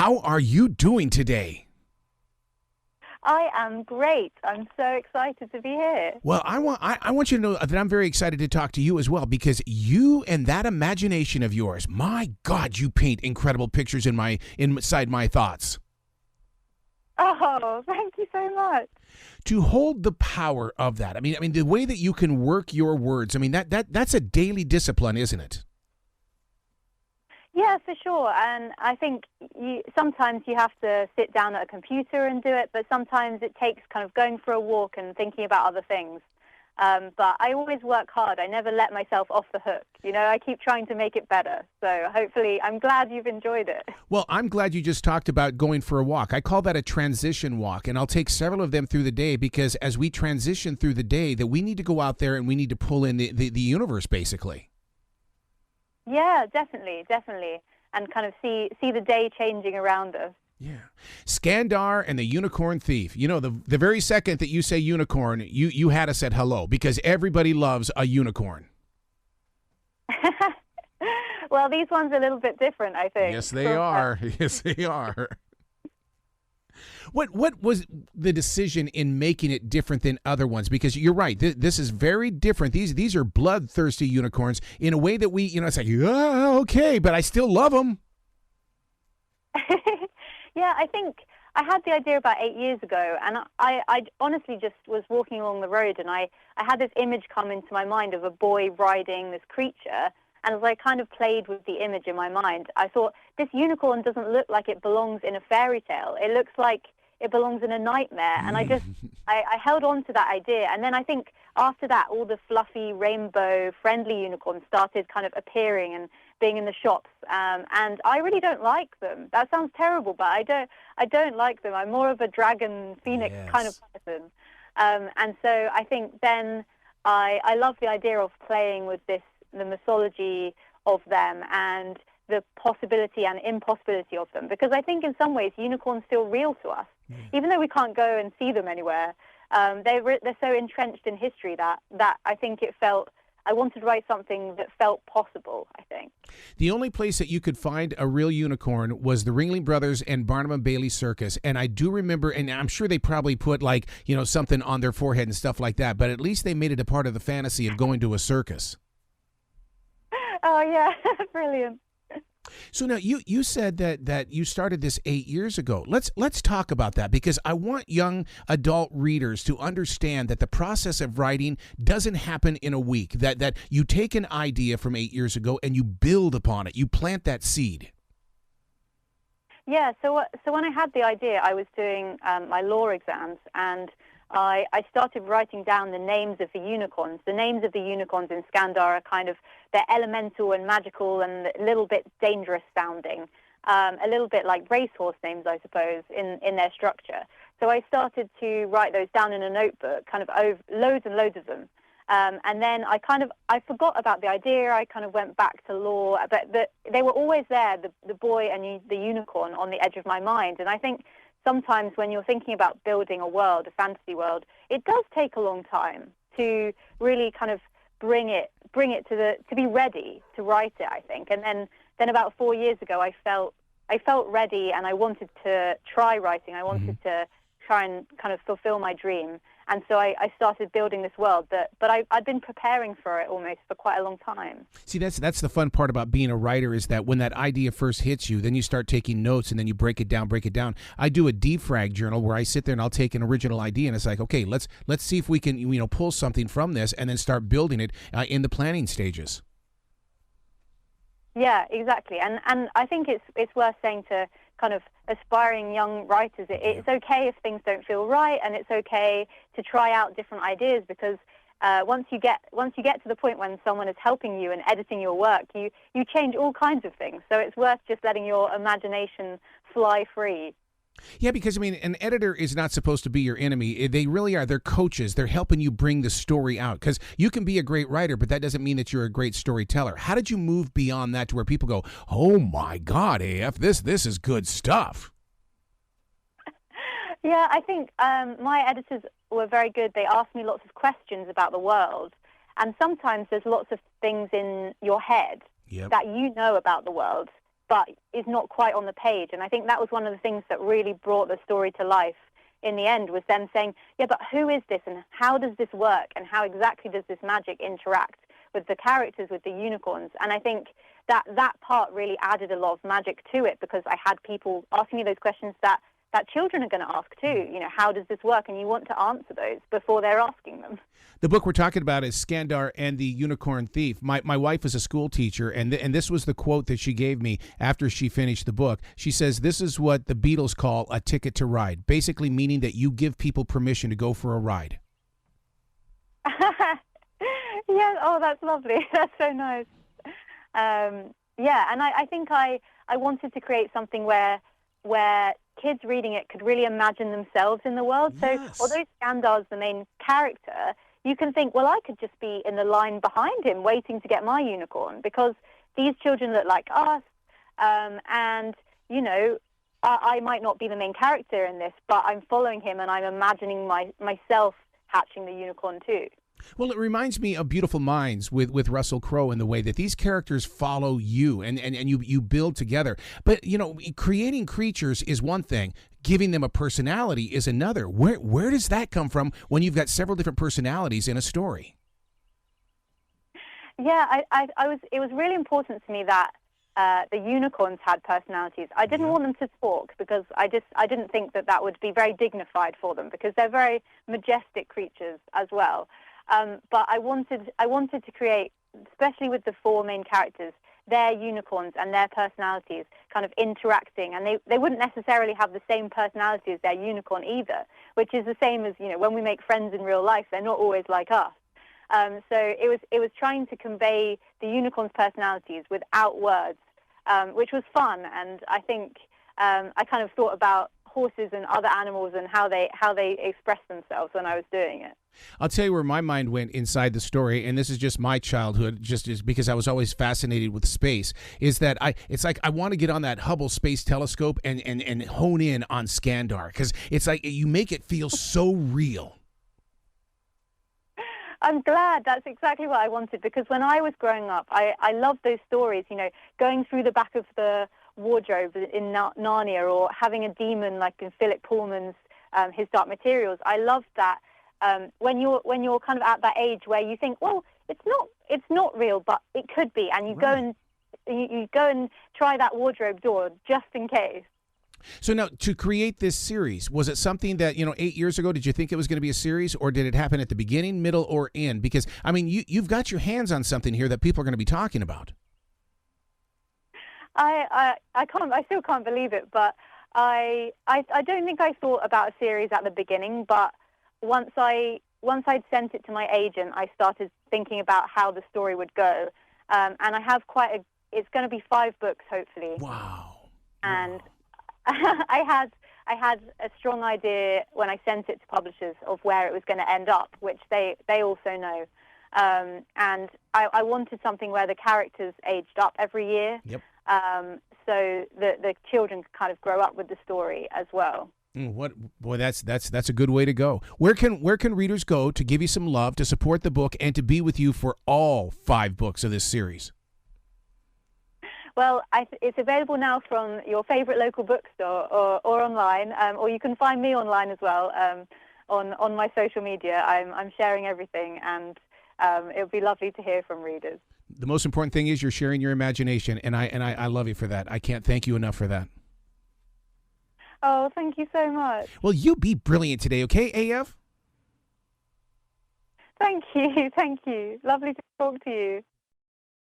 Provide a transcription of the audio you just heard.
How are you doing today? I am great. I'm so excited to be here. Well, I want you to know that I'm very excited to talk to you as well because you and that imagination of yours, my God, you paint incredible pictures inside my thoughts. Oh, thank you so much. To hold the power of that, I mean, the way that you can work your words, I mean that's a daily discipline, isn't it? Yeah, for sure. And I think sometimes you have to sit down at a computer and do it, but sometimes it takes kind of going for a walk and thinking about other things. But I always work hard. I never let myself off the hook. I keep trying to make it better. So hopefully, I'm glad you've enjoyed it. Well, I'm glad you just talked about going for a walk. I call that a transition walk, and I'll take several of them through the day because as we transition through the day, that we need to go out there and we need to pull in the universe, basically. Yeah, definitely, and kind of see the day changing around us. Yeah. Skandar and the Unicorn Thief. The very second that you say unicorn, you had us at hello because everybody loves a unicorn. Well, these ones are a little bit different, I think. Yes, they are. Yes, they are. What was the decision in making it different than other ones? Because you're right, this is very different. These are bloodthirsty unicorns in a way that it's like, okay, but I still love them. Yeah, I think I had the idea about 8 years ago, and I honestly just was walking along the road, and I had this image come into my mind of a boy riding this creature, and as I kind of played with the image in my mind, I thought, this unicorn doesn't look like it belongs in a fairy tale. It looks like it belongs in a nightmare. And I held on to that idea. And then I think after that, all the fluffy, rainbow-friendly unicorns started kind of appearing and being in the shops. And I really don't like them. That sounds terrible, but I don't like them. I'm more of a dragon phoenix kind of person. And so I think then I love the idea of playing with the mythology of them and the possibility and impossibility of them, because I think in some ways unicorns feel real to us, even though we can't go and see them anywhere. They're so entrenched in history that I think I wanted to write something that felt possible, I think. The only place that you could find a real unicorn was the Ringling Brothers and Barnum and Bailey Circus. And I do remember, and I'm sure they probably put something on their forehead and stuff like that, but at least they made it a part of the fantasy of going to a circus. Oh, yeah. Brilliant. So now you said that you started this 8 years ago. Let's talk about that because I want young adult readers to understand that the process of writing doesn't happen in a week, that you take an idea from 8 years ago and you build upon it. You plant that seed. Yeah, so when I had the idea, I was doing my law exams, and I started writing down the names of the unicorns. The names of the unicorns in Skandar are kind of, they're elemental and magical and a little bit dangerous sounding, a little bit like racehorse names, I suppose, in their structure. So I started to write those down in a notebook, kind of loads and loads of them. And then I forgot about the idea. I kind of went back to law, but they were always there, the boy and the unicorn on the edge of my mind. And I think sometimes when you're thinking about building a world, a fantasy world, it does take a long time to really kind of bring it to be ready to write it, I think. And then about 4 years ago, I felt ready, and I wanted to try writing. I wanted to try and kind of fulfill my dream. And so I started building this world, but I'd been preparing for it almost for quite a long time. See, that's the fun part about being a writer is that when that idea first hits you, then you start taking notes and then you break it down. I do a defrag journal where I sit there and I'll take an original idea and it's like, okay, let's see if we can pull something from this and then start building it in the planning stages. Yeah, exactly. And I think it's worth saying to kind of aspiring young writers, it's okay if things don't feel right, and it's okay to try out different ideas, because once you get to the point when someone is helping you and editing your work, you change all kinds of things. So it's worth just letting your imagination fly free. Yeah, because, an editor is not supposed to be your enemy. They really are. They're coaches. They're helping you bring the story out. Because you can be a great writer, but that doesn't mean that you're a great storyteller. How did you move beyond that to where people go, oh, my God, AF, this is good stuff? Yeah, I think my editors were very good. They asked me lots of questions about the world. And sometimes there's lots of things in your head that you know about the world but is not quite on the page. And I think that was one of the things that really brought the story to life in the end, was them saying, yeah, but who is this and how does this work and how exactly does this magic interact with the characters, with the unicorns? And I think that part really added a lot of magic to it, because I had people asking me those questions that children are going to ask too. You know, how does this work? And you want to answer those before they're asking them. The book we're talking about is Skandar and the Unicorn Thief. My wife is a school teacher, and this was the quote that she gave me after she finished the book. She says, this is what the Beatles call a ticket to ride, basically meaning that you give people permission to go for a ride. Yeah, oh, that's lovely. That's so nice. Yeah, and I think I wanted to create something where kids reading it could really imagine themselves in the world. Yes. So although Skandar's the main character, you can think, well, I could just be in the line behind him waiting to get my unicorn, because these children look like us. And, you know, I might not be the main character in this, but I'm following him and I'm imagining myself hatching the unicorn too. Well, it reminds me of Beautiful Minds with Russell Crowe, in the way that these characters follow you and you build together. But, you know, creating creatures is one thing. Giving them a personality is another. Where does that come from when you've got several different personalities in a story? Yeah, it was really important to me that the unicorns had personalities. I didn't want them to talk, because I didn't think that would be very dignified for them, because they're very majestic creatures as well. But I wanted to create, especially with the four main characters, their unicorns and their personalities kind of interacting, and they wouldn't necessarily have the same personality as their unicorn either, which is the same as, you know, when we make friends in real life, they're not always like us. So it was trying to convey the unicorn's personalities without words, which was fun. And I think I kind of thought about horses and other animals and how they express themselves when I was doing it. I'll tell you where my mind went inside the story, and this is just my childhood, just because I was always fascinated with space, is that it's like I want to get on that Hubble Space Telescope and hone in on Skandar, because it's like you make it feel so real. I'm glad. That's exactly what I wanted, because when I was growing up, I loved those stories, you know, going through the back of the wardrobe in Narnia, or having a demon like in Philip Pullman's His Dark Materials. I loved that. When you're kind of at that age where you think, well, it's not real, but it could be, and you go and try that wardrobe door just in case. So now, to create this series, was it something that, you know, 8 years ago, did you think it was going to be a series, or did it happen at the beginning, middle, or end? Because, I mean, you've got your hands on something here that people are going to be talking about. I still can't believe it, but I don't think I thought about a series at the beginning, but once I'd sent it to my agent, I started thinking about how the story would go. And I have it's going to be 5 books, hopefully. Wow. And wow. I had a strong idea when I sent it to publishers of where it was going to end up, which they also know. And I wanted something where the characters aged up every year. Yep. So the children kind of grow up with the story as well. That's a good way to go. Where can readers go to give you some love, to support the book, and to be with you for all 5 books of this series? Well, it's available now from your favorite local bookstore or online, or you can find me online as well on my social media. I'm sharing everything, and it would be lovely to hear from readers. The most important thing is you're sharing your imagination, and I love you for that. I can't thank you enough for that. Oh, thank you so much. Well, you be brilliant today, okay, AF? Thank you. Lovely to talk to you.